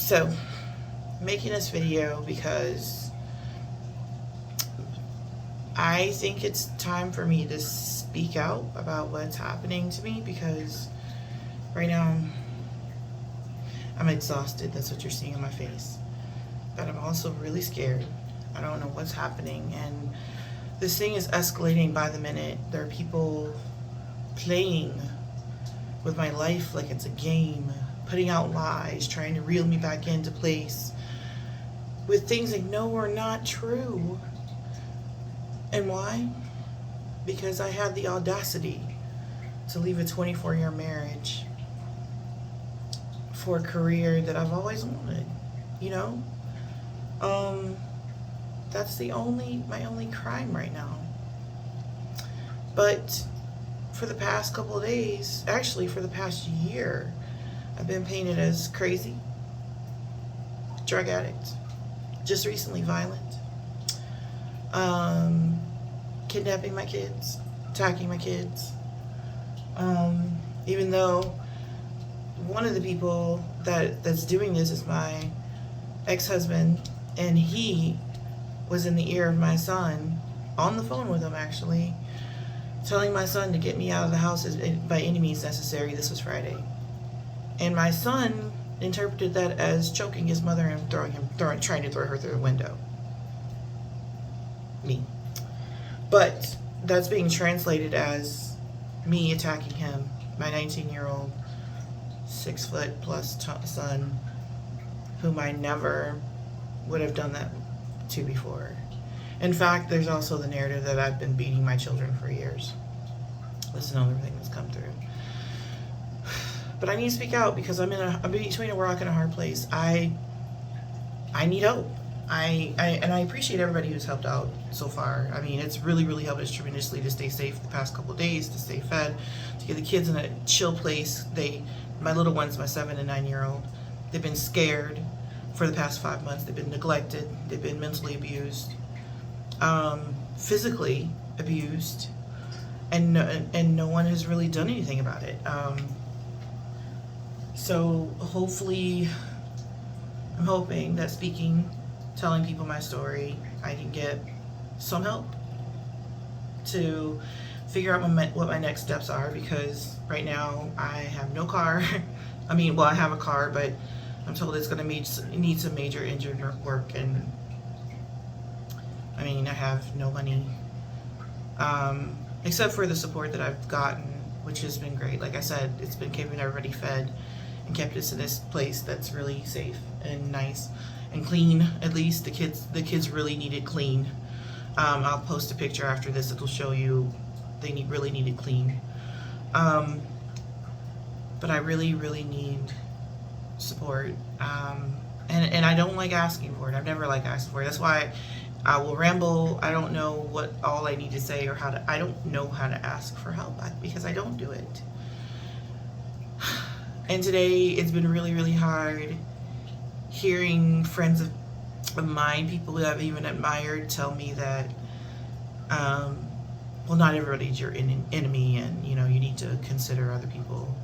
So, making this video because I think it's time for me to speak out about what's happening to me, because right now I'm exhausted. That's what you're seeing on my face. But I'm also really scared. I don't know what's happening, and this thing is escalating by the minute. There are people playing with my life like it's a game, putting out lies, trying to reel me back into place with things I know are not true. And why? Because I had the audacity to leave a 24-year marriage for a career that I've always wanted, you know? That's my only crime right now. But for the past couple of days, actually for the past year, I've been painted as crazy, drug addict, just recently violent, kidnapping my kids, attacking my kids. Even though one of the people that's doing this is my ex-husband, and he was in the ear of my son, on the phone with him actually, telling my son to get me out of the house by any means necessary. This was Friday. And my son interpreted that as choking his mother and trying to throw her through the window. Me. But that's being translated as me attacking him, my 19-year-old, 6-foot-plus son, whom I never would have done that to before. In fact, there's also the narrative that I've been beating my children for years. That's another thing that's come through. But I need to speak out because I'm between a rock and a hard place. I need hope. And I appreciate everybody who's helped out so far. I mean, it's really helped us tremendously to stay safe the past couple of days, to stay fed, to get the kids in a chill place. My little ones, my 7 and 9-year-old, they've been scared for the past 5 months. They've been neglected. They've been mentally abused, physically abused, and no one has really done anything about it. So hopefully, I'm hoping that telling people my story, I can get some help to figure out what my next steps are, because right now I have no car. I mean, well, I have a car, but I'm told it's going to need some major engine work, and I mean, I have no money, except for the support that I've gotten, which has been great. Like I said, it's been keeping everybody fed and kept us in this place that's really safe and nice and clean. At least the kids really needed clean. I'll post a picture after this that'll show you they really needed clean. But I really need support. And I don't like asking for it. I've never liked asking for it. That's why I will ramble. I don't know what all I need to say or I don't know how to ask for help because I don't do it. And today it's been really hard hearing friends of mine, people who I've even admired, tell me that, well, not everybody's your enemy, and you need to consider other people,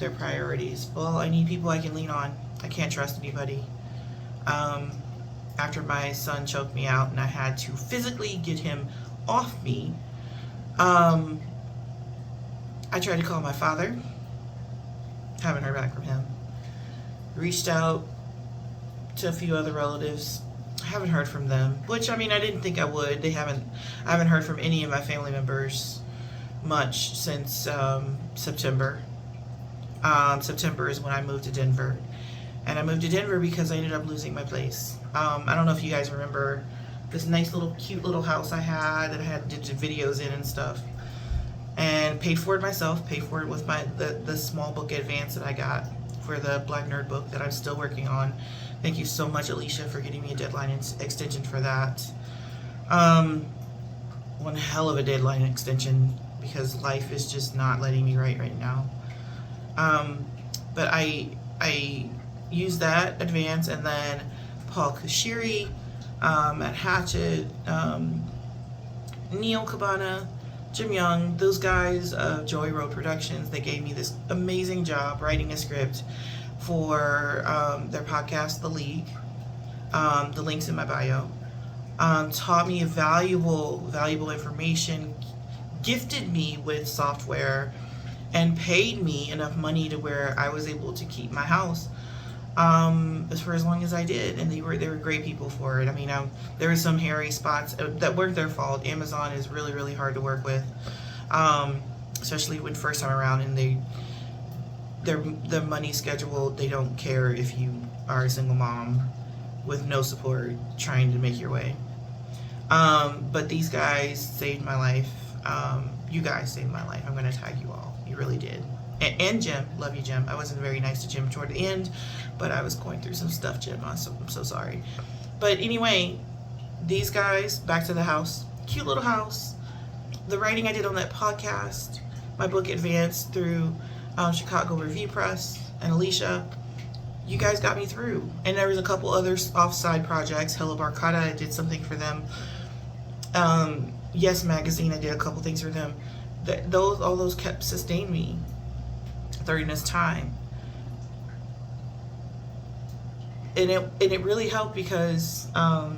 their priorities. Well, I need people I can lean on. I can't trust anybody. After my son choked me out and I had to physically get him off me, I tried to call my father. Haven't heard back from him. Reached out to a few other relatives. Haven't heard from them, which, I mean, I didn't think I would. I haven't heard from any of my family members much since September. September is when I moved to Denver. And I moved to Denver because I ended up losing my place. I don't know if you guys remember this nice little cute little house I had that I had did videos in and stuff. And paid for it myself, paid for it with the small book advance that I got for the Black Nerd book that I'm still working on. Thank you so much, Alicia, for getting me a deadline extension for that. One hell of a deadline extension, because life is just not letting me write right now. But I used that advance, and then Paul Kushiri at Hatchet, Neil Cabana, Jim Young, those guys of Joy Road Productions, they gave me this amazing job writing a script. for their podcast, The League. The link's in my bio. Taught me valuable information, gifted me with software, and paid me enough money to where I was able to keep my house for as long as I did, and they were great people for it. I mean, there were some hairy spots that weren't their fault. Amazon is really, really hard to work with, especially when first time around, and their money schedule. They don't care if you are a single mom with no support trying to make your way. But these guys saved my life. You guys saved my life. I'm gonna tag you all. You really did. And Jim, love you, Jim. I wasn't very nice to Jim toward the end, but I was going through some stuff, Jim. I'm so sorry. But anyway, these guys, back to the house. Cute little house. The writing I did on that podcast, my book advanced through Chicago Review Press and Alicia. You guys got me through. And there was a couple other offside projects. Hello Barcata, I did something for them. Yes Magazine, I did a couple things for them. All those kept sustain me during this time, and it really helped because I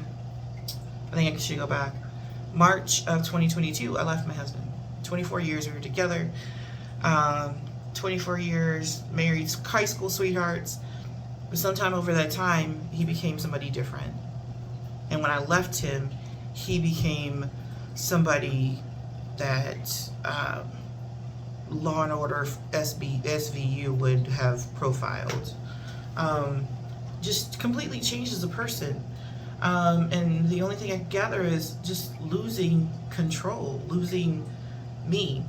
think I should go back. March of 2022, I left my husband. 24 years we were together. 24 years married, high school sweethearts. But sometime over that time, he became somebody different, and when I left him, he became somebody that Law and Order SVU would have profiled. Just completely changed as a person. And the only thing I gather is just losing control, losing me.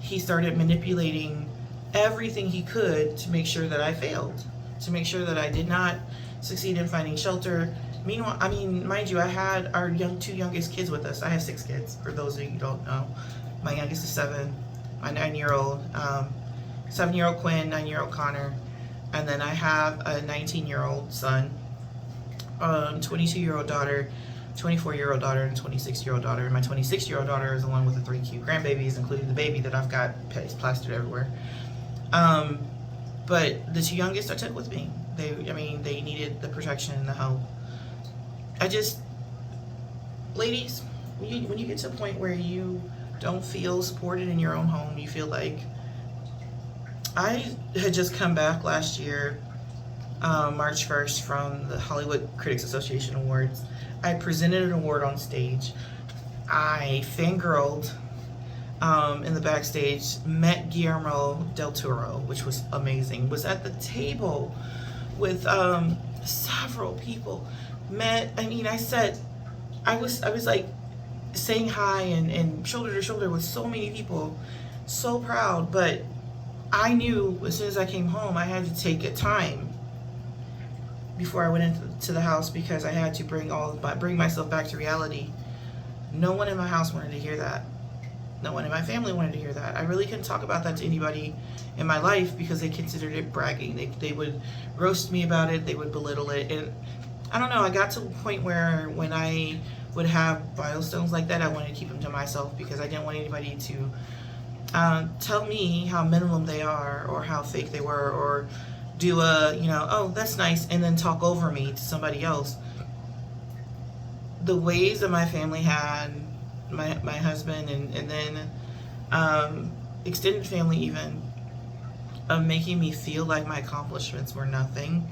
He started manipulating everything he could to make sure that I failed, to make sure that I did not succeed in finding shelter. Meanwhile, I mean, mind you, I had our two youngest kids with us. I have 6 kids, for those of you who don't know. My youngest is 7, my 9-year-old, 7-year-old Quinn, 9-year-old Connor, and then I have a 19-year-old son, 22-year-old daughter, 24-year-old daughter, and 26-year-old daughter. And my 26-year-old daughter is the one with the 3 cute grandbabies, including the baby that I've got plastered everywhere. But the 2 youngest I took with me. They needed the protection and the help. Ladies, when you get to a point where you don't feel supported in your own home, you feel like, I had just come back last year, March 1st, from the Hollywood Critics Association Awards. I presented an award on stage. I fangirled in the backstage, met Guillermo del Toro, which was amazing. Was at the table with several people. I was like saying hi and shoulder to shoulder with so many people, so proud. But I knew as soon as I came home, I had to take a time before I went into the house, because I had to bring myself back to reality. No one in my house wanted to hear that. No one in my family wanted to hear that. I really couldn't talk about that to anybody in my life because they considered it bragging. They would roast me about it. They would belittle it. And I don't know, I got to a point where when I would have milestones like that, I wanted to keep them to myself because I didn't want anybody to tell me how minimum they are or how fake they were, or do oh, that's nice, and then talk over me to somebody else. The ways that my family had, my husband and then extended family even, of making me feel like my accomplishments were nothing,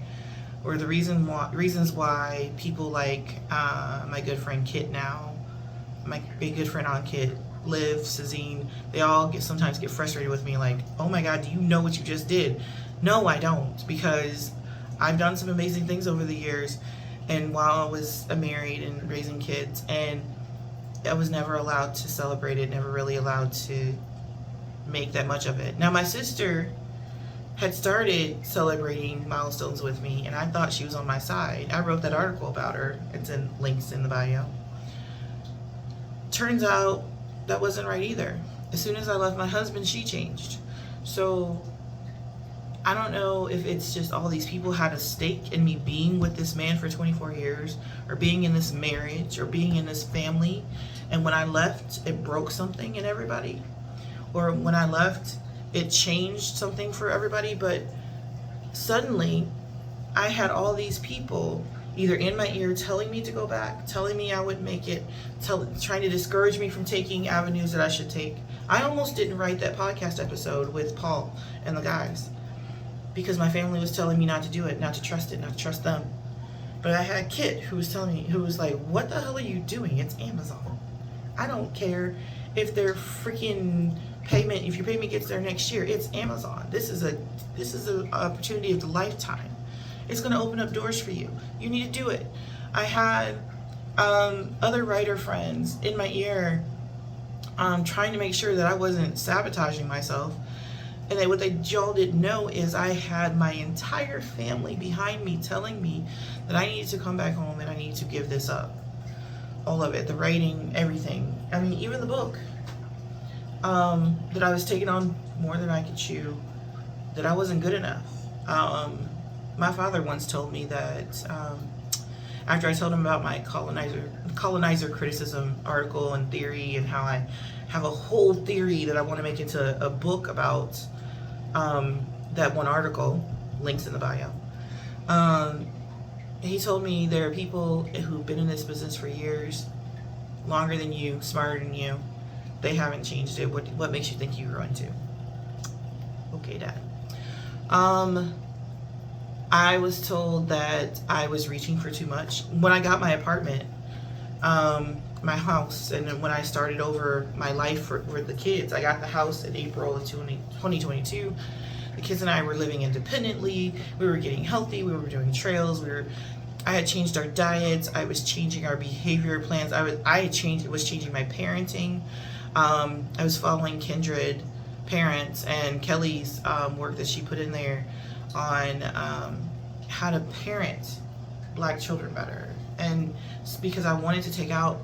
or the reasons why people like my good friend Kit now, my good friend on Kit, Liv, Sazine, they all sometimes get frustrated with me, like, oh my God, do you know what you just did? No, I don't, because I've done some amazing things over the years, and while I was married and raising kids, and I was never allowed to celebrate it, never really allowed to make that much of it. Now, my sister had started celebrating milestones with me, and I thought she was on my side. I wrote that article about her. It's in links in the bio. Turns out that wasn't right either. As soon as I left my husband, she changed. So I don't know if it's just all these people had a stake in me being with this man for 24 years, or being in this marriage, or being in this family, and when I left, it broke something in everybody. Or when I left, it changed something for everybody. But suddenly I had all these people either in my ear telling me to go back, telling me I would make it, trying to discourage me from taking avenues that I should take. I almost didn't write that podcast episode with Paul and the guys because my family was telling me not to do it, not to trust it, not to trust them. But I had a kid who was telling me, who was like, what the hell are you doing? It's Amazon. I don't care if their freaking payment, if your payment gets there next year, it's Amazon. This is an opportunity of the lifetime. It's going to open up doors for you. You need to do it. I had other writer friends in my ear trying to make sure that I wasn't sabotaging myself. And what they all didn't know is I had my entire family behind me telling me that I needed to come back home and I needed to give this up. All of it, the writing, everything. I mean, even the book. That I was taking on more than I could chew. That I wasn't good enough. My father once told me that after I told him about my colonizer criticism article and theory and how I have a whole theory that I want to make into a book about that one article, links in the bio. He told me there are people who've been in this business for years, longer than you, smarter than you. They haven't changed it. What makes you think you're going to? Okay, Dad. I was told that I was reaching for too much. When I got my apartment, my house, and when I started over my life for the kids, I got the house in April of 2022. The kids and I were living independently. We were getting healthy. We were doing trails. I had changed our diets. I was changing our behavior plans. I was changing my parenting. I was following Kindred Parents and Kelly's work that she put in there on how to parent Black children better. And it's because I wanted to take out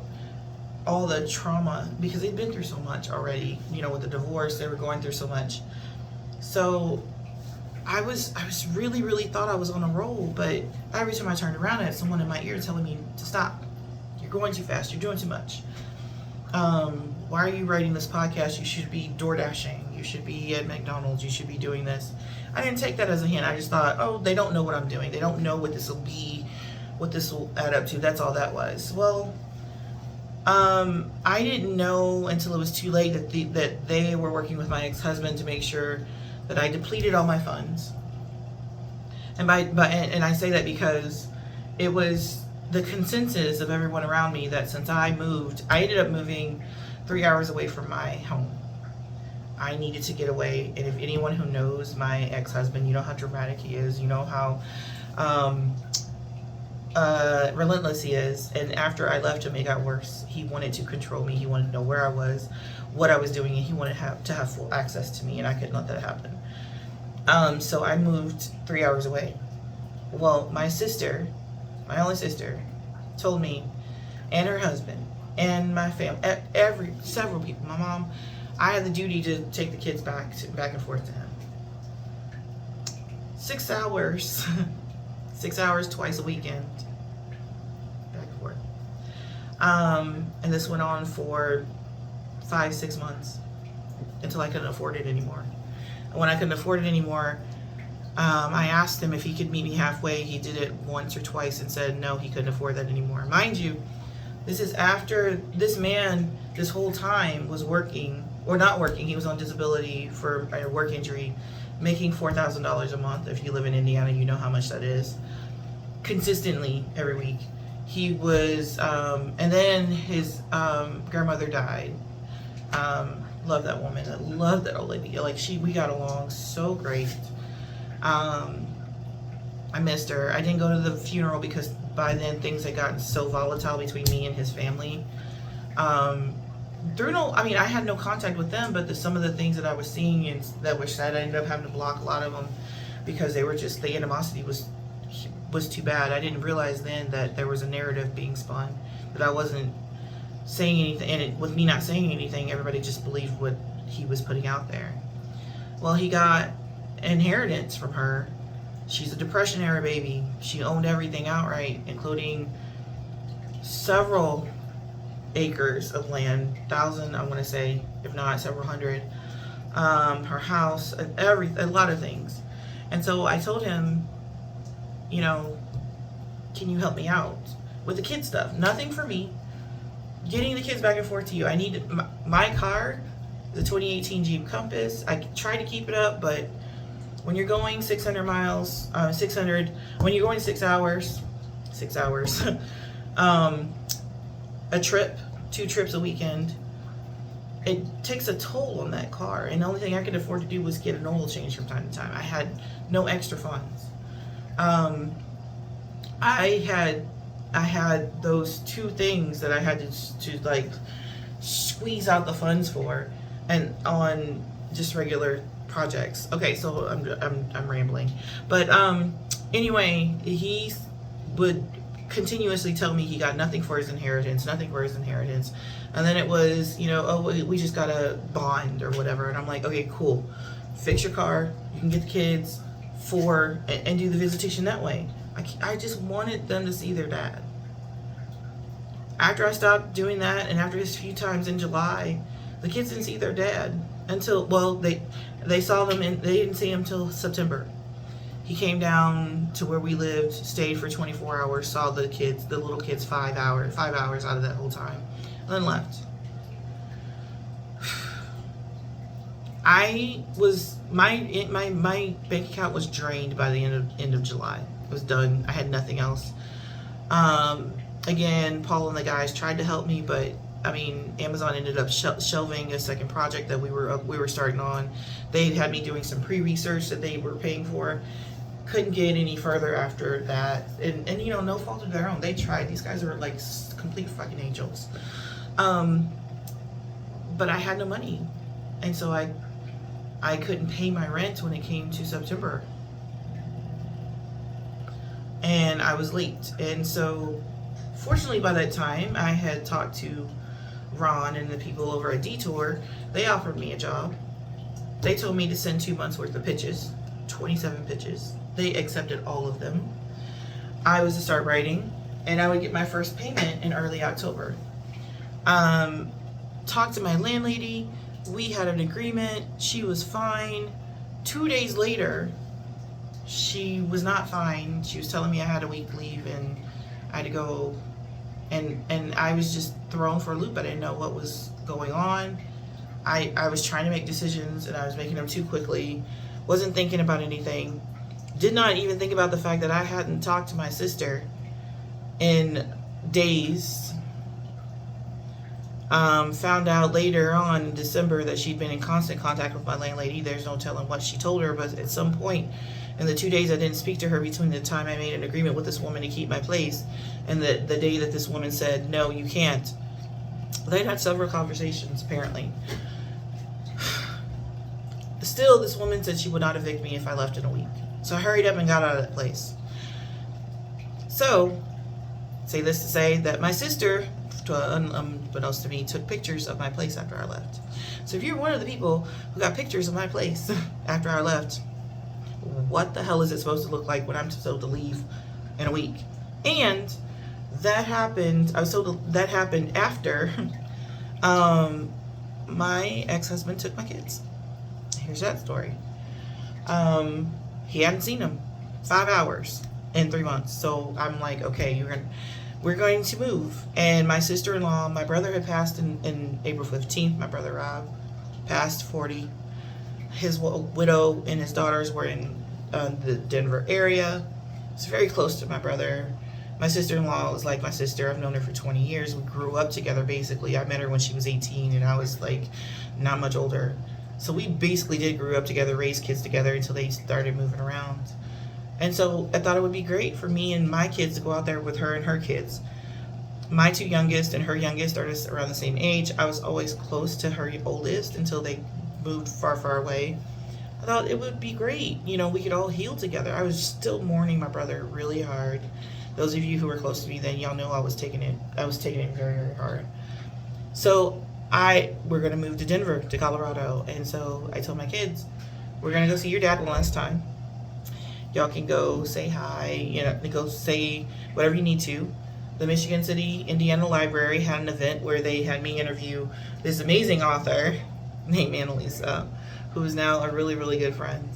all the trauma, because they'd been through so much already, with the divorce. They were going through so much. So I was really, really thought I was on a roll, but every time I turned around, I had someone in my ear telling me to stop. You're going too fast. You're doing too much. Why are you writing this podcast? You should be door dashing. You should be at McDonald's. You should be doing this. I didn't take that as a hint. I just thought, oh, they don't know what I'm doing. They don't know what this will be, what this will add up to. That's all that was. Well, I didn't know until it was too late that they were working with my ex-husband to make sure that I depleted all my funds. And I say that because it was the consensus of everyone around me that since I ended up moving 3 hours away from my home. I needed to get away. And if anyone who knows my ex-husband, you know how dramatic he is, you know how relentless he is. And after I left him, it got worse. He wanted to control me. He wanted to know where I was, what I was doing, and he wanted to have full access to me, and I couldn't let that happen. So I moved 3 hours away. Well, my only sister, told me, and her husband, and my family, several people, my mom, I had the duty to take the kids back and forth to him. 6 hours, 6 hours twice a weekend, back and forth. And this went on for 5-6 months until I couldn't afford it anymore. And when I couldn't afford it anymore, I asked him if he could meet me halfway. He did it once or twice and said no, he couldn't afford that anymore. Mind you, this is after this man this whole time was working, or not working. He was on disability for a work injury, making $4,000 a month. If you live in Indiana, you know how much that is. Consistently every week. He was, and then his grandmother died. Love that woman. I love that old lady. We got along so great. I missed her. I didn't go to the funeral because by then things had gotten so volatile between me and his family. I had no contact with them, but some of the things that I was seeing and that were said, I ended up having to block a lot of them because they were just, the animosity was too bad. I didn't realize then that there was a narrative being spun, that I wasn't saying anything, and with me not saying anything, everybody just believed what he was putting out there. Well, he got inheritance from her. She's a Depression era baby. She owned everything outright, including several acres of land, 1,000, I want to say, if not several hundred. Her house, a lot of things. And so I told him, you know, can you help me out with the kid stuff? Nothing for me. Getting the kids back and forth to you. I need my car, the 2018 Jeep Compass. I try to keep it up, but when you're going 600 miles, 600, when you're going 6 hours, a trip, 2 trips a weekend, it takes a toll on that car. And the only thing I could afford to do was get an oil change from time to time. I had no extra funds. I had those 2 things that I had to like squeeze out the funds for, and on just regular projects. Okay, so I'm rambling, but anyway, he would continuously tell me he got nothing for his inheritance, and then it was, you know, oh, we just got a bond or whatever, and I'm like, okay, cool, fix your car, you can get the kids and do the visitation that way. I just wanted them to see their dad. After I stopped doing that, and after his few times in July, the kids didn't see their dad until, well, they saw them, and they didn't see him till September. He came down to where we lived, stayed for 24 hours, saw the little kids 5 hours out of that whole time, and then left. My bank account was drained by the end of July. It was done. I had nothing else. Again, Paul and the guys tried to help me, but I mean, Amazon ended up shelving a second project that we were starting on. They had me doing some pre-research that they were paying for. Couldn't get any further after that, and you know, no fault of their own. They tried. These guys are like complete fucking angels. But I had no money, and so I couldn't pay my rent when it came to September, and I was late. And so, fortunately, by that time, I had talked to Ron and the people over at Detour. They offered me a job. They told me to send 2 months worth of pitches, 27 pitches. They accepted all of them. I was to start writing, and I would get my first payment in early October. Talked to my landlady. We had an agreement. She was fine. 2 days later, she was not fine. She was telling me I had a week leave and I had to go, and I was just thrown for a loop. I didn't know what was going on. I was trying to make decisions, and I was making them too quickly. Wasn't thinking about anything. Did not even think about the fact that I hadn't talked to my sister in days. Found out later on in December that she'd been in constant contact with my landlady. There's no telling what she told her, but at some point in the 2 days I didn't speak to her between the time I made an agreement with this woman to keep my place and the day that this woman said, no, you can't. They'd had several conversations, apparently. Still, this woman said she would not evict me if I left in a week. So I hurried up and got out of that place. So, say this to say that my sister, unbeknownst to me, took pictures of my place after I left. So if you're one of the people who got pictures of my place after I left, what the hell is it supposed to look like when I'm supposed to leave in a week? And that happened, I was told that happened after my ex-husband took my kids. Here's that story. He hadn't seen them 5 hours in 3 months. So I'm like, okay, we're going to move. And my sister-in-law, my brother had passed in April 15th. My brother Rob passed 40. His widow and his daughters were in the Denver area. It's very close to my brother. My sister-in-law is like my sister. I've known her for 20 years. We grew up together, basically. I met her when she was 18, and I was like not much older. So we basically did grow up together, raise kids together until they started moving around. And so I thought it would be great for me and my kids to go out there with her and her kids. My 2 youngest and her youngest are just around the same age. I was always close to her oldest until they moved far, far away. I thought it would be great. You know, we could all heal together. I was still mourning my brother really hard. Those of you who were close to me then, y'all know I was taking it very, very hard. So we're going to move to Denver, to Colorado. And so I told my kids, we're going to go see your dad one last time. Y'all can go say hi, you know, go say whatever you need to. The Michigan City, Indiana Library had an event where they had me interview this amazing author named Annalisa, who is now a really, really good friend.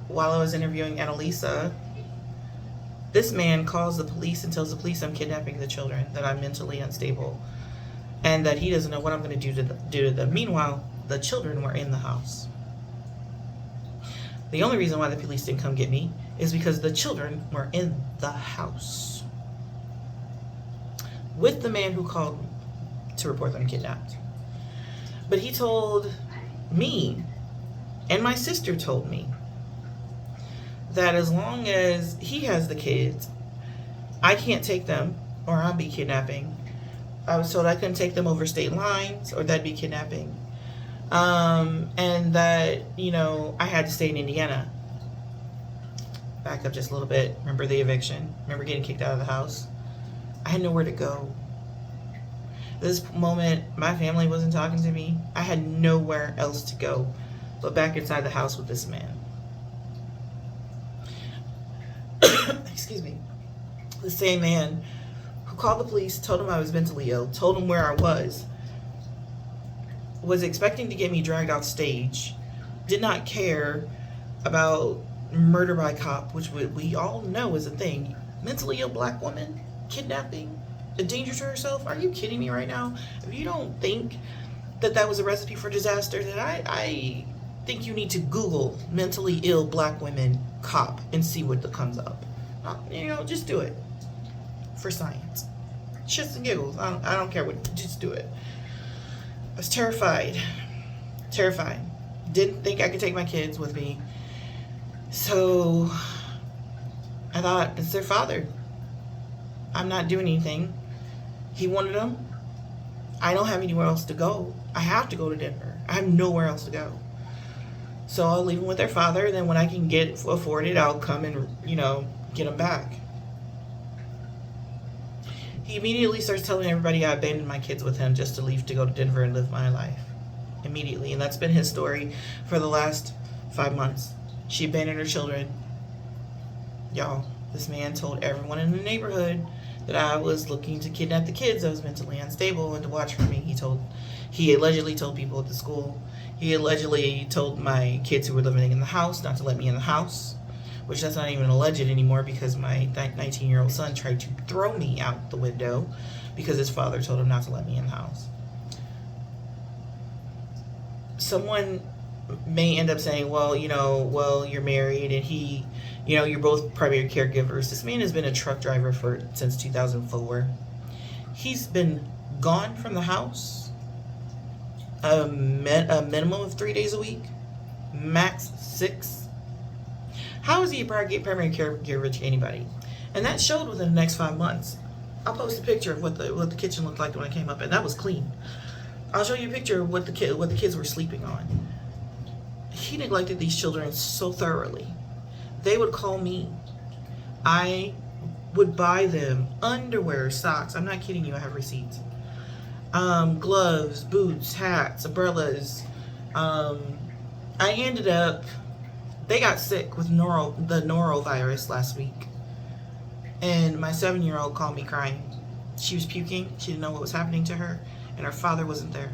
while I was interviewing Annalisa, this man calls the police and tells the police I'm kidnapping the children, that I'm mentally unstable, and that he doesn't know what I'm going to do to them. Meanwhile, the children were in the house. The only reason why the police didn't come get me is because the children were in the house with the man who called to report them kidnapped. But he told me, and my sister told me, that as long as he has the kids, I can't take them or I'll be kidnapping. I was told I couldn't take them over state lines or that'd be kidnapping. And that, I had to stay in Indiana. Back up just a little bit. Remember the eviction? Remember getting kicked out of the house? I had nowhere to go. This moment, my family wasn't talking to me. I had nowhere else to go but back inside the house with this man. Excuse me. The same man who called the police, told him I was mentally ill, told him where I was expecting to get me dragged off stage, did not care about murder by cop, which we all know is a thing. Mentally ill black woman, kidnapping, a danger to herself. Are you kidding me right now? If you don't think that was a recipe for disaster, then I think you need to Google mentally ill black women cop and see what comes up. Just do it for science. Shits and giggles. I don't care what. Just do it. I was terrified. Didn't think I could take my kids with me. So I thought, it's their father. I'm not doing anything. He wanted them. I don't have anywhere else to go. I have to go to Denver. I have nowhere else to go. So I'll leave them with their father, and then when I can afford it, I'll come and, get them back. He immediately starts telling everybody I abandoned my kids with him just to leave to go to Denver and live my life. Immediately. And that's been his story for the last 5 months. She abandoned her children. Y'all, this man told everyone in the neighborhood that I was looking to kidnap the kids. I was mentally unstable and to watch for me. He allegedly told people at the school. He allegedly told my kids who were living in the house not to let me in the house, which that's not even alleged anymore because my 19-year-old son tried to throw me out the window because his father told him not to let me in the house. Someone may end up saying, well, you're married and he, you're both primary caregivers. This man has been a truck driver since 2004. He's been gone from the house a minimum of 3 days a week, max 6. How is he a primary caregiver to anybody? And that showed within the next 5 months. I'll post a picture of what the kitchen looked like when I came up, and that was clean. I'll show you a picture of what the kids were sleeping on. He neglected these children so thoroughly. They would call me. I would buy them underwear, socks. I'm not kidding you. I have receipts. Gloves, boots, hats, umbrellas. I ended up. They got sick with the norovirus last week. And my 7-year-old called me crying. She was puking. She didn't know what was happening to her. And her father wasn't there.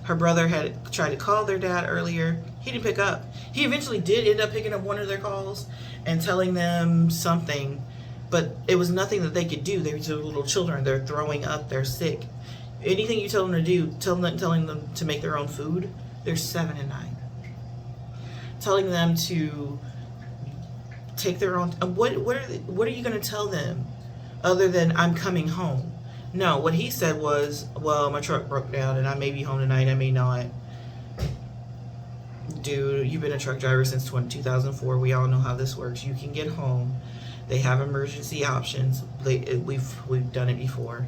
Her brother had tried to call their dad earlier. He didn't pick up. He eventually did end up picking up one of their calls and telling them something. But it was nothing that they could do. They were little children. They're throwing up. They're sick. Anything you tell them to do, telling them to make their own food, they're 7 and 9. Telling them to take their own. What are you going to tell them other than I'm coming home? No, what he said was, well, my truck broke down and I may be home tonight, I may not. Dude, you've been a truck driver since 2004. We all know how this works. You can get home. They have emergency options. We've done it before.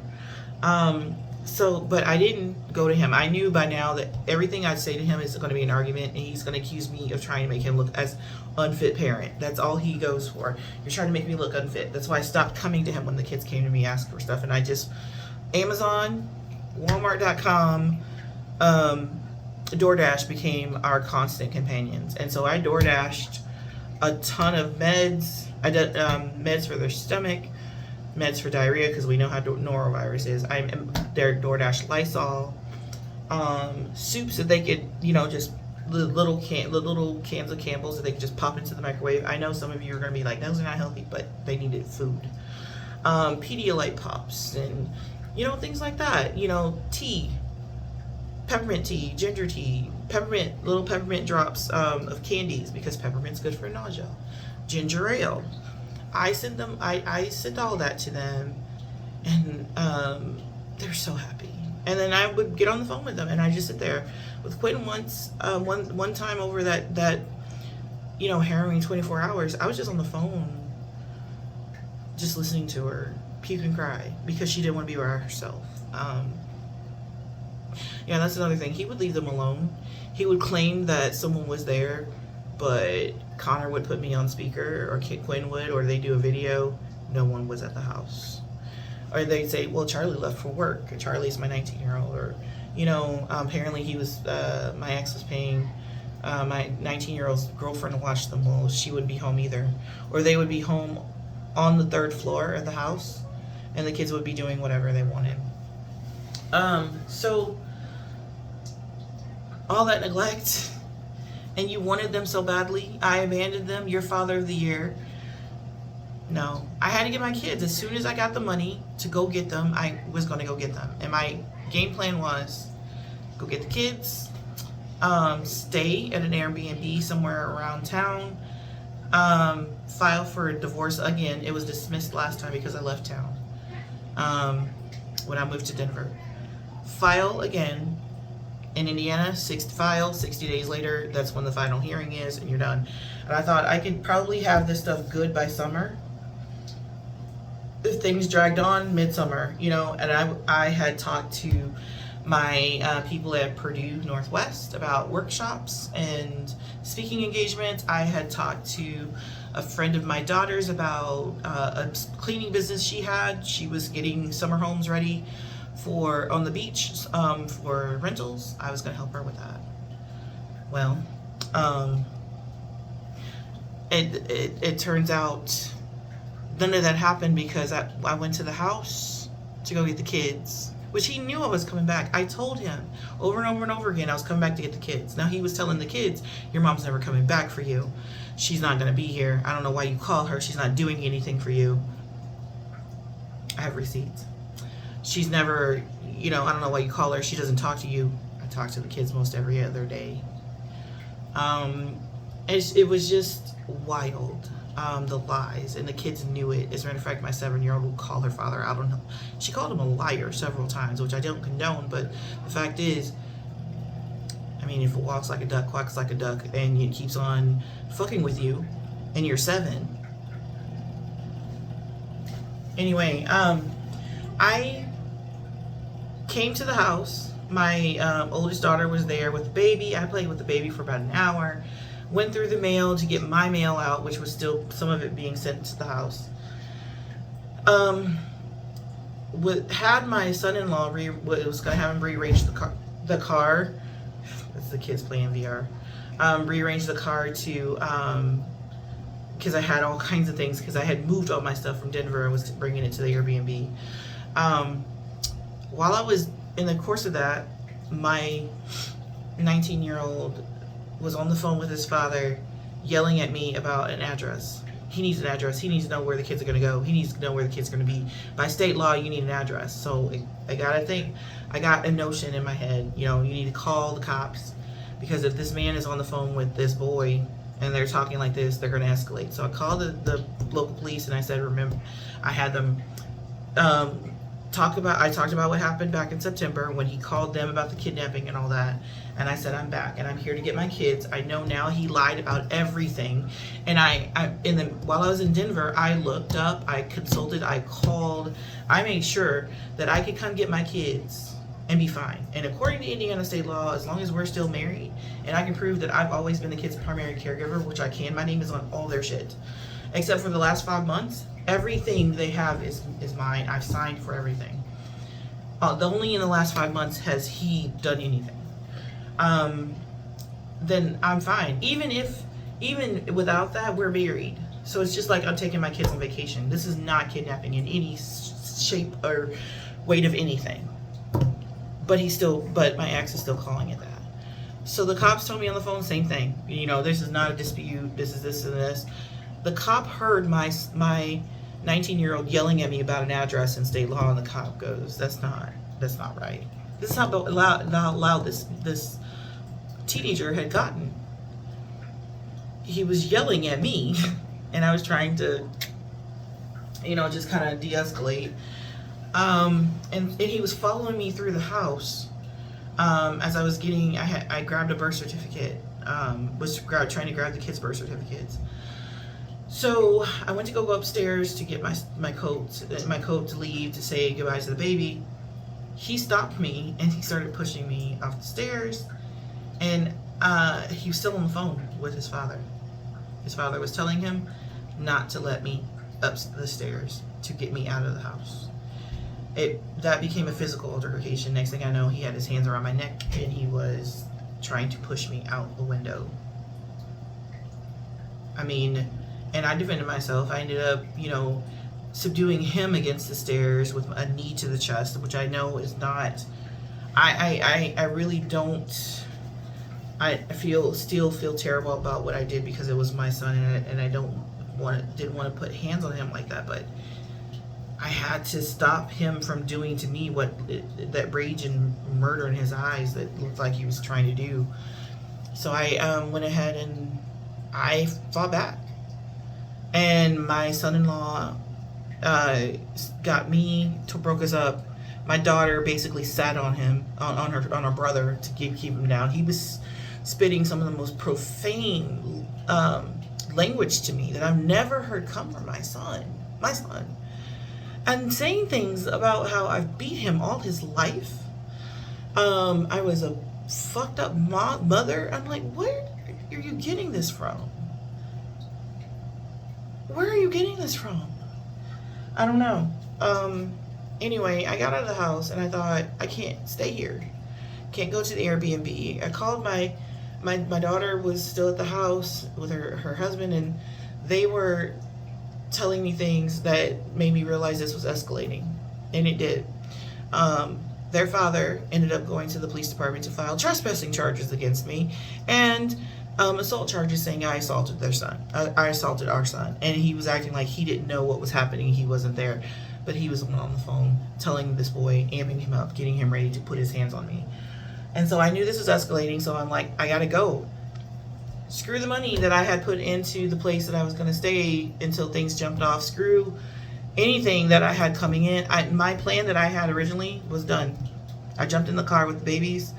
But I didn't go to him. I knew by now that everything I'd say to him is going to be an argument, and he's going to accuse me of trying to make him look as unfit parent. That's all he goes for. You're trying to make me look unfit. That's why I stopped coming to him when the kids came to me asking for stuff, and I just Amazon, Walmart.com, DoorDash became our constant companions, and so I DoorDashed a ton of meds. I did meds for their stomach, meds for diarrhea because we know how norovirus is. Their DoorDash Lysol, soups that they could, just the little cans of Campbell's that they can just pop into the microwave. I know some of you are going to be like, those are not healthy, but they needed food. Pedialyte pops and, you know, things like that. You know, tea, peppermint tea, ginger tea, little peppermint drops of candies, because peppermint's good for nausea. Ginger ale. I sent all that to them, and they're so happy. And then I would get on the phone with them, and I just sit there with Quinn once. One time over that you know, harrowing 24 hours, I was just on the phone, just listening to her puke and cry because she didn't want to be by herself. Yeah, that's another thing. He would leave them alone. He would claim that someone was there, but Connor would put me on speaker, or Quinn would, or they do a video. No one was at the house. Or they'd say, well, Charlie left for work. Charlie's my 19-year-old. Or, you know, apparently he was, my ex was paying my 19-year-old's girlfriend to watch them. Well, she wouldn't be home either. Or they would be home on the 3rd floor of the house, and the kids would be doing whatever they wanted. So all that neglect, and you wanted them so badly. I abandoned them. Your father of the year. No, I had to get my kids. As soon as I got the money to go get them, I was going to go get them. And my game plan was go get the kids, stay at an Airbnb somewhere around town, file for a divorce again. It was dismissed last time because I left town when I moved to Denver. File again in Indiana, 60 days later, that's when the final hearing is, and you're done. And I thought I could probably have this stuff good by summer. If things dragged on, midsummer, you know. And I had talked to my people at Purdue Northwest about workshops and speaking engagements. I had talked to a friend of my daughter's about a cleaning business she had. She was getting summer homes ready for on the beach for rentals. I was going to help her with that. Well, it turns out none of that happened because I went to the house to go get the kids, which he knew I was coming back. I told him over and over and over again I was coming back to get the kids. Now he was telling the kids, your mom's never coming back for you. She's not going to be here. I don't know why you call her. She's not doing anything for you. I have receipts. She's never, you know, I don't know why you call her. She doesn't talk to you. I talk to the kids most every other day. It was just wild. The lies, and the kids knew it. As a matter of fact, my 7-year-old would call her father out on him. She called him a liar several times, which I don't condone, but the fact is, I mean, if it walks like a duck, quacks like a duck, and it keeps on fucking with you, and you're 7. Anyway, I came to the house. My oldest daughter was there with the baby. I played with the baby for about an hour. Went through the mail to get my mail out, which was still some of it being sent to the house. Had my son-in-law was going to have him rearrange the car. That's the kids playing VR. Rearrange the car to because I had all kinds of things, because I had moved all my stuff from Denver and was bringing it to the Airbnb. While I was in the course of that, my 19-year-old was on the phone with his father yelling at me about an address. He needs an address. He needs to know where the kids are going to go. He needs to know where the kids are going to be. By state law, you need an address. So I got a notion in my head, you know, you need to call the cops, because if this man is on the phone with this boy and they're talking like this, they're going to escalate. So I called the local police, and I said, remember, I had them talked about what happened back in September when he called them about the kidnapping and all that. And I said, I'm back and I'm here to get my kids. I know now he lied about everything. And while I was in Denver, I looked up, I consulted, I called, I made sure that I could come get my kids and be fine. And according to Indiana state law, as long as we're still married and I can prove that I've always been the kid's primary caregiver, which I can, my name is on all their shit. Except for the last 5 months, everything they have is mine. I've signed for everything. Only in the last 5 months has he done anything. Then I'm fine. Even without that, we're married. So it's just like I'm taking my kids on vacation. This is not kidnapping in any shape or weight of anything. But my ex is still calling it that. So the cops told me on the phone, same thing. You know, this is not a dispute. This is this and this. The cop heard my 19-year-old yelling at me about an address in state law, and the cop goes, "That's not right. This is how loud this teenager had gotten. He was yelling at me, and I was trying to, you know, just kind of de-escalate. And he was following me through the house. As I was getting, I grabbed a birth certificate. Trying to grab the kids' birth certificates. So I went to go upstairs to get my coat to leave to say goodbye to the baby. He stopped me and he started pushing me off the stairs, and he was still on the phone with his father. His father was telling him not to let me up the stairs to get me out of the house. That became a physical altercation. Next thing I know, he had his hands around my neck and he was trying to push me out the window. I mean, and I defended myself. I ended up, you know, subduing him against the stairs with a knee to the chest, which I know is not. I really don't. I still feel terrible about what I did because it was my son, and I didn't want to put hands on him like that, but I had to stop him from doing to me that rage and murder in his eyes that looked like he was trying to do. So I went ahead and I fought back. And my son-in-law broke us up. My daughter basically sat on him, on her brother to keep him down. He was spitting some of the most profane language to me that I've never heard come from my son. And saying things about how I've beat him all his life. I was a fucked up mother. I'm like, where are you getting this from? Where are you getting this from? I don't know. Anyway, I got out of the house and I thought, I can't stay here. Can't go to the Airbnb. I called my daughter was still at the house with her husband, and they were telling me things that made me realize this was escalating, and it did. Their father ended up going to the police department to file trespassing charges against me, and assault charges, saying I assaulted their son. I assaulted our son, and he was acting like he didn't know what was happening. He wasn't there, but he was on the phone telling this boy, amping him up, getting him ready to put his hands on me. And so I knew this was escalating, so I'm like, I gotta go. Screw the money that I had put into the place that I was going to stay until things jumped off. Screw anything that I had coming in. My plan that I had originally was done. I jumped in the car with the babies.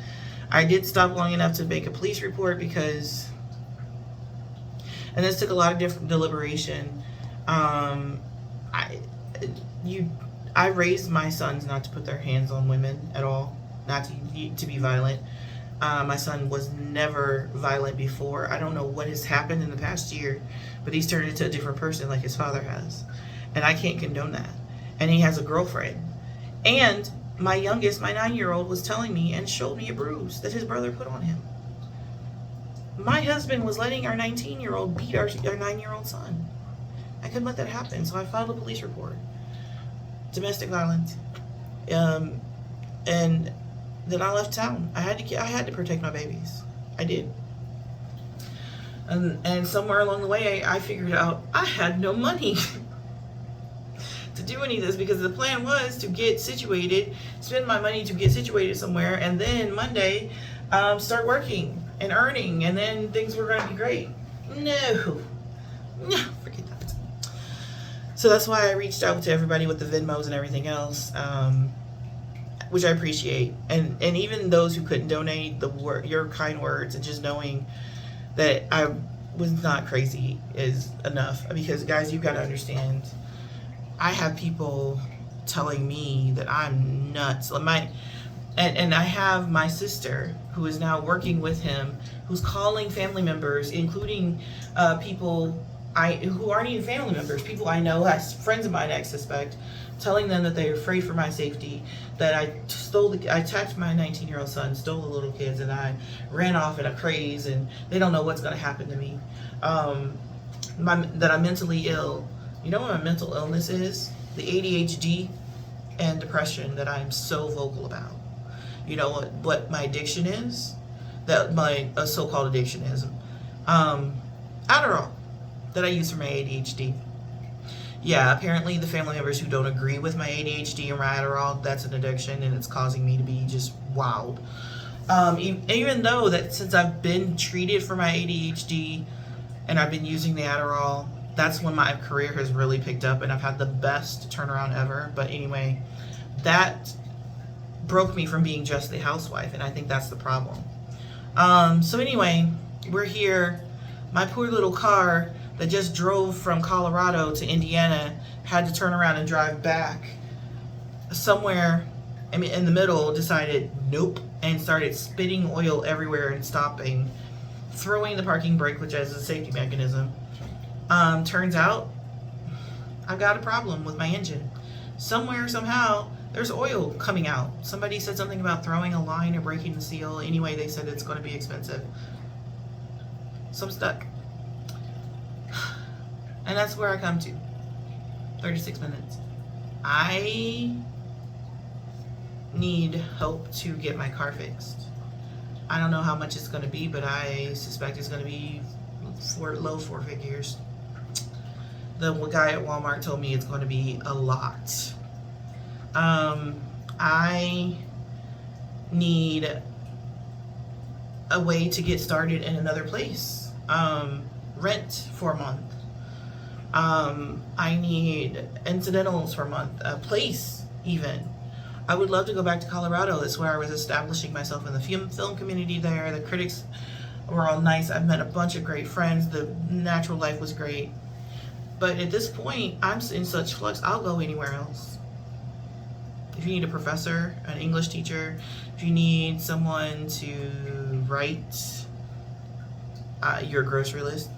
I did stop long enough to make a police report because, and this took a lot of different deliberation. I raised my sons not to put their hands on women at all, not to be violent. My son was never violent before. I don't know what has happened in the past year, but he's turned into a different person like his father has. And I can't condone that. And he has a girlfriend. And my youngest, my 9-year-old, was telling me and showed me a bruise that his brother put on him. My husband was letting our 19-year-old beat our 9-year-old son. I couldn't let that happen, so I filed a police report. Domestic violence. And then I left town. I had to protect my babies. I did. And somewhere along the way, I figured out I had no money to do any of this, because the plan was to get situated, spend my money to get situated somewhere, and then Monday start working and earning, and then things were going to be great. No, forget that. So that's why I reached out to everybody with the Venmos and everything else. Which I appreciate, and even those who couldn't donate, your kind words and just knowing that I was not crazy is enough. Because guys, you've got to understand, I have people telling me that I'm nuts. And I have my sister who is now working with him, who's calling family members, including people who aren't even family members, people I know, as friends of mine I suspect, telling them that they're afraid for my safety, that I attacked my 19-year-old son, stole the little kids, and I ran off in a craze, and they don't know what's going to happen to me. That I'm mentally ill. You know what my mental illness is? The ADHD and depression that I'm so vocal about. You know what my addiction is? that my so-called addiction is. Adderall that I use for my ADHD. Yeah, apparently the family members who don't agree with my ADHD and my Adderall, that's an addiction, and it's causing me to be just wild. Even though that since I've been treated for my ADHD and I've been using the Adderall, that's when my career has really picked up and I've had the best turnaround ever. But anyway, that broke me from being just a housewife, and I think that's the problem. So anyway, we're here. My poor little car that just drove from Colorado to Indiana had to turn around and drive back somewhere. I mean, in the middle, decided nope, and started spitting oil everywhere and stopping, throwing the parking brake, which is a safety mechanism. Turns out I've got a problem with my engine. Somewhere, somehow, there's oil coming out. Somebody said something about throwing a line or breaking the seal. Anyway, they said it's going to be expensive. So I'm stuck. And that's where I come to. 36 minutes. I need help to get my car fixed. I don't know how much it's going to be, but I suspect it's going to be low four figures. The guy at Walmart told me it's going to be a lot. I need a way to get started in another place. Rent for a month. I need incidentals for a month. A place, even. I would love to go back to Colorado. That's where I was establishing myself in the film community there. The critics were all nice. I've met a bunch of great friends. The natural life was great. But at this point, I'm in such flux, I'll go anywhere else. If you need a professor, an English teacher, if you need someone to write your grocery list,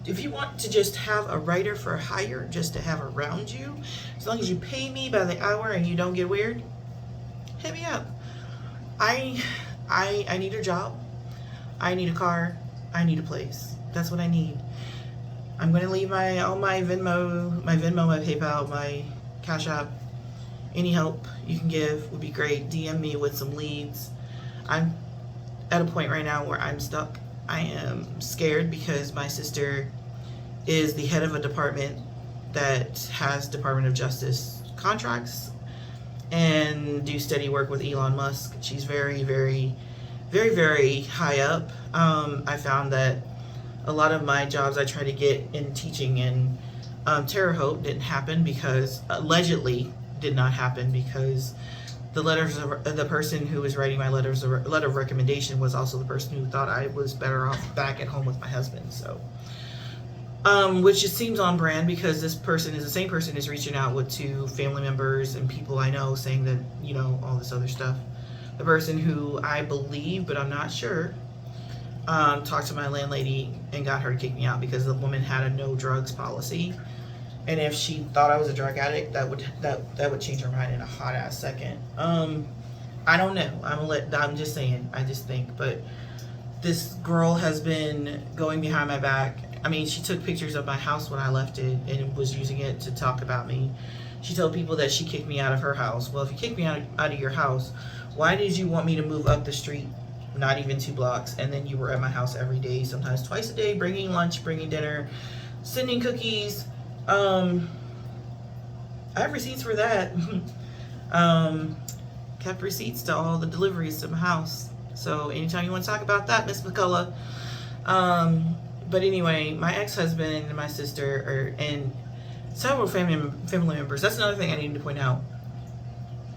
if you want to just have a writer for hire, just to have around you, as long as you pay me by the hour and you don't get weird, hit me up. I need a job. I need a car. I need a place. That's what I need. I'm going to leave my Venmo, my PayPal, my Cash App. Any help you can give would be great. DM me with some leads. I'm at a point right now where I'm stuck. I am scared because my sister is the head of a department that has Department of Justice contracts and do steady work with Elon Musk. She's very, very, very, very high up. I found that a lot of my jobs I tried to get in teaching in Terre Haute didn't happen because, allegedly did not happen because the person who was writing my letter of recommendation was also the person who thought I was better off back at home with my husband. So, which it seems on brand because this person is the same person who's reaching out to family members and people I know saying that, you know, all this other stuff. The person who I believe, but I'm not sure, talked to my landlady and got her to kick me out because the woman had a no drugs policy. And if she thought I was a drug addict, that would change her mind in a hot ass second. I don't know. I'm just saying. I just think. But this girl has been going behind my back. I mean, she took pictures of my house when I left it and was using it to talk about me. She told people that she kicked me out of her house. Well, if you kicked me out of your house, why did you want me to move up the street, not even 2 blocks, and then you were at my house every day, sometimes twice a day, bringing lunch, bringing dinner, sending cookies. I have receipts for that. Kept receipts to all the deliveries to my house. So anytime you want to talk about that, Miss McCollough. But anyway, my ex-husband and my sister and several family members. That's another thing I need to point out.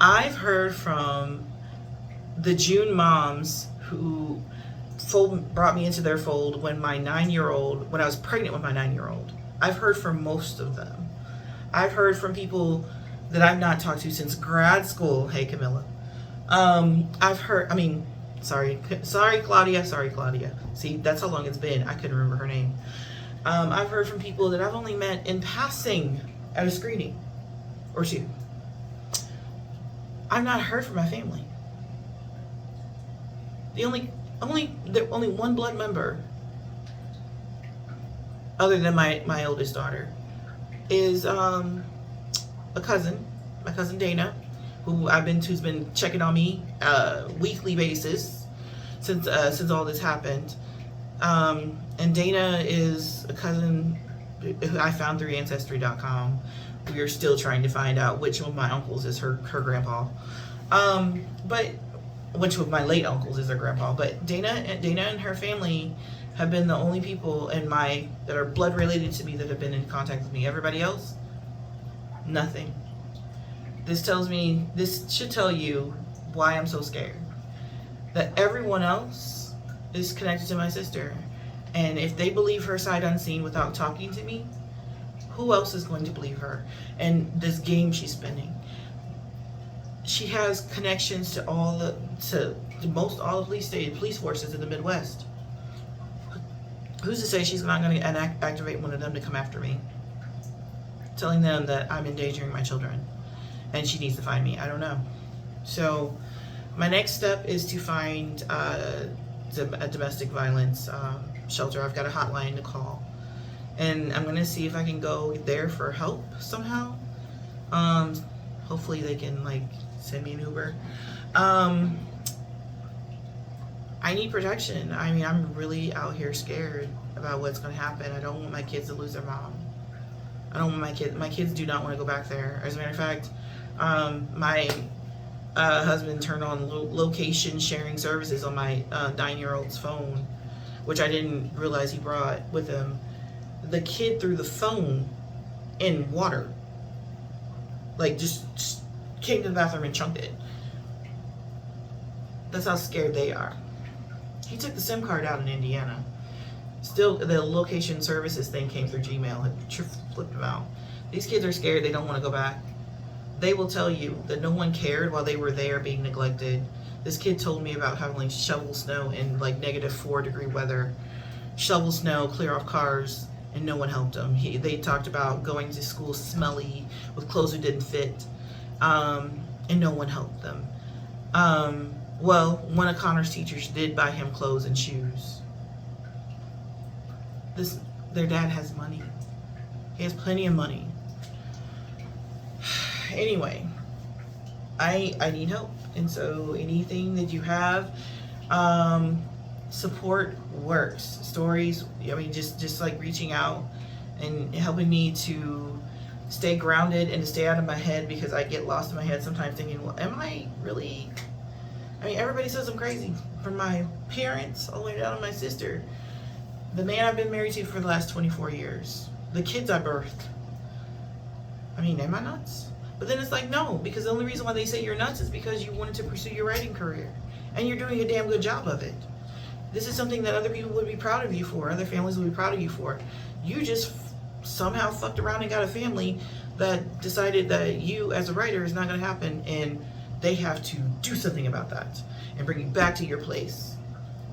I've heard from the June moms who brought me into their fold when I was pregnant with my 9-year-old. I've heard from most of them. I've heard from people that I've not talked to since grad school. Hey, Camilla. Sorry, Claudia. See, that's how long it's been. I couldn't remember her name. I've heard from people that I've only met in passing at a screening or two. I've not heard from my family. The only one blood member other than my oldest daughter is a cousin, my cousin Dana, who's been checking on me weekly basis since all this happened. And Dana is a cousin who I found through Ancestry.com. We are still trying to find out which of my uncles is her grandpa. But which of my late uncles is her grandpa. But Dana and her family have been the only people that are blood related to me that have been in contact with me. Everybody else, nothing. This should tell you why I'm so scared. That everyone else is connected to my sister. And if they believe her sight unseen without talking to me, who else is going to believe her? And this game she's spinning. She has connections to most all the police forces in the Midwest. Who's to say she's not going to activate one of them to come after me? Telling them that I'm endangering my children and she needs to find me. I don't know. So my next step is to find a domestic violence shelter. I've got a hotline to call. And I'm going to see if I can go there for help somehow. Hopefully they can send me an Uber. I need protection. I mean, I'm really out here scared about what's going to happen. I don't want my kids to lose their mom. I don't want my kids do not want to go back there. As a matter of fact, my husband turned on location sharing services on my 9-year-old's phone, which I didn't realize he brought with him. The kid threw the phone in water. Just came to the bathroom and chunked it. That's how scared they are. He took the SIM card out in Indiana. Still, the location services thing came through Gmail. It flipped them out. These kids are scared. They don't want to go back. They will tell you that no one cared while they were there being neglected. This kid told me about having shovel snow in -4-degree weather. Shovel snow, clear off cars, and no one helped them. They talked about going to school smelly with clothes that didn't fit, and no one helped them. Well, one of Connor's teachers did buy him clothes and shoes. Their dad has money. He has plenty of money. Anyway, I need help. And so anything that you have, support works. Stories, I mean, just reaching out and helping me to stay grounded and to stay out of my head, because I get lost in my head sometimes thinking, well, am I really... I mean, everybody says I'm crazy, from my parents all the way down to my sister. The man I've been married to for the last 24 years. The kids I birthed. I mean, am I nuts? But then it's no, because the only reason why they say you're nuts is because you wanted to pursue your writing career. And you're doing a damn good job of it. This is something that other people would be proud of you for. Other families would be proud of you for. You just somehow fucked around and got a family that decided that you as a writer is not going to happen. And they have to do something about that and bring you back to your place,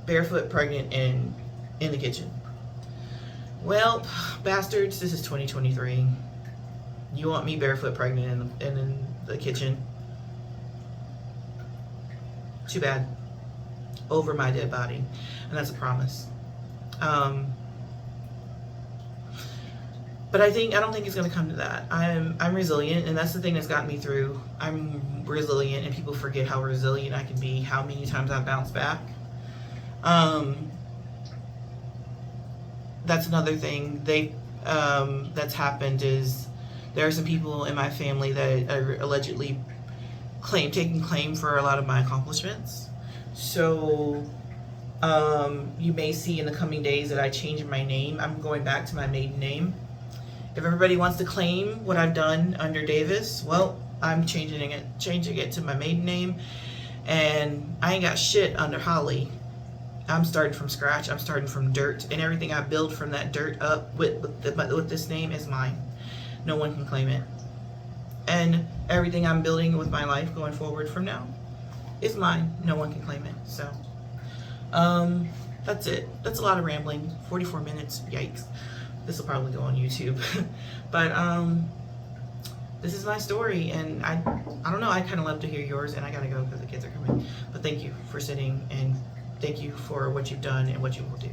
barefoot, pregnant, and in the kitchen. Well, bastards, this is 2023. You want me barefoot, pregnant, and in the kitchen? Too bad. Over my dead body, and that's a promise. But I don't think it's going to come to that. I'm resilient, and that's the thing that's gotten me through. I'm resilient, and people forget how resilient I can be, how many times I've bounced back. That's another thing that's happened is there are some people in my family that are allegedly taking claim for a lot of my accomplishments. So you may see in the coming days that I change my name. I'm going back to my maiden name. If everybody wants to claim what I've done under Davis, well, I'm changing it to my maiden name. And I ain't got shit under Holly. I'm starting from scratch. I'm starting from dirt. And everything I build from that dirt up with this name is mine. No one can claim it. And everything I'm building with my life going forward from now is mine. No one can claim it. So, that's it. That's a lot of rambling. 44 minutes. Yikes. This will probably go on YouTube. But this is my story, and I don't know, I'd kind of love to hear yours, and I gotta go because the kids are coming. But thank you for sitting, and thank you for what you've done and what you will do.